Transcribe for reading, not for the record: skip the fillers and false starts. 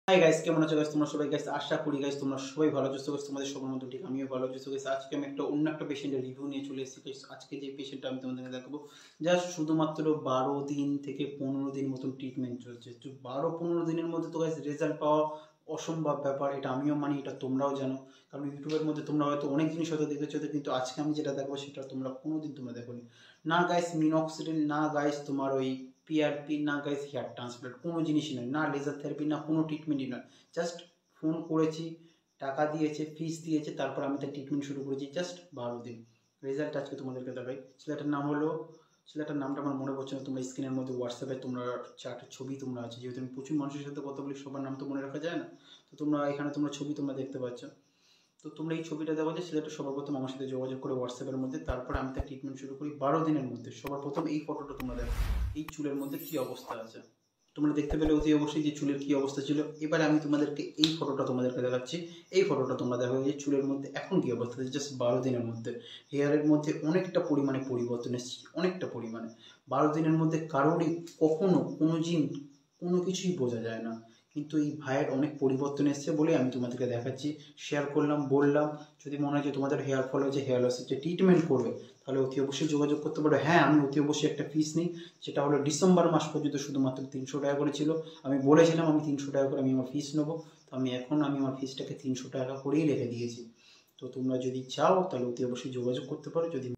Hi guys, কেমন আছো guys? তোমরা সবাই গাইস, আশা করি গাইস তোমরা সবাই ভালো আছো গাইস। তোমাদের সবার মতো ঠিক আমিও ভালো আছি গাইস। আজকে আমি অন্য একটা পেশেন্টের রিভিউ নিয়ে চলে এসেছি গাইস। আজকে যে পেশেন্টটা আমি তোমাদেরকে দেখাবো, জাস্ট শুধুমাত্র 12 দিন থেকে 15 দিন মতন ট্রিটমেন্ট চলছে। তো 12-15 দিনের মধ্যে তো গাইস রেজাল্ট পাওয়া অসম্ভব ব্যাপার, এটা আমিও মানি, এটা তোমরাও জানো। কারণ ইউটিউবের মধ্যে তোমরা হয়তো অনেক জিনিস হয়তো দেখেছো, কিন্তু আজকে আমি যেটা দেখাবো সেটা তোমরা কোনোদিন তোমরা দেখোনি। না গাইস মিনক্সিডিল, না গাইস তোমার ওই পিআরপি, না গাইস হেয়ার ট্রান্সপ্লান্ট, কোনো জিনিসই নয়, না লেজার থেরাপি, না কোনো ট্রিটমেন্টই নয়। জাস্ট ফোন করেছি, টাকা দিয়েছে, ফিস দিয়েছে, তারপর আমি তার ট্রিটমেন্ট শুরু করেছি। জাস্ট 12 দিন রেজাল্ট আজকে তোমাদেরকে দেখাই। ছেলেটার নাম হলো, ছেলেটার নামটা আমার মনে পড়ছে না। তোমরা স্ক্রিনের মধ্যে হোয়াটসঅ্যাপে তোমরা চারটে ছবি তোমরা আছে, যেহেতু আমি প্রচুর মানুষের সাথে কথা বলি, সবার নাম তো মনে রাখা যায় না। তো তোমরা এখানে তোমরা ছবি তোমরা দেখতে পাচ্ছ। তো তোমরা এই ছবিটা দেখো যে ছেলেটা সবার প্রথম আমার সাথে যোগাযোগ করে হোয়াটসঅ্যাপের মধ্যে, তারপরে আমি তার ট্রিটমেন্ট শুরু করি 12 দিনের মধ্যে। সবার প্রথম এই ফটোটা তোমরা দেখো, এই চুলের মধ্যে কী অবস্থা আছে তোমরা দেখতে পেলে অতি অবশ্যই যে চুলের কী অবস্থা ছিল। এবারে আমি তোমাদেরকে এই ফটোটা তোমাদেরকে দেখাচ্ছি। এই ফটোটা তোমরা দেখো যে চুলের মধ্যে এখন কী অবস্থা আছে। জাস্ট 12 দিনের মধ্যে হেয়ারের মধ্যে অনেকটা পরিমাণে পরিবর্তন এসেছে, অনেকটা পরিমাণে। 12 দিনের মধ্যে কারোরই কখনো কোনো কোনো কিছুই বোঝা যায় না, কিন্তু এই ভাইয়ের অনেক পরিবর্তন এসছে বলে আমি তোমাদেরকে দেখাচ্ছি, শেয়ার করলাম, বললাম। যদি মনে হয় যে তোমাদের হেয়ার ফল হয়েছে, হেয়ার লসের যে ট্রিটমেন্ট করবে, তাহলে অতি অবশ্যই যোগাযোগ করতে পারো। হ্যাঁ, আমি অতি অবশ্যই একটা ফিস নিই, সেটা হলো ডিসেম্বর মাস পর্যন্ত শুধুমাত্র 300 টাকা করে ছিল। আমি বলেছিলাম আমি 300 টাকা করে আমি আমার ফিস নেবো। তো আমি আমার ফিসটাকে 300 টাকা করেই রেখে দিয়েছি। তো তোমরা যদি চাও তাহলে অতি অবশ্যই যোগাযোগ করতে পারো। যদি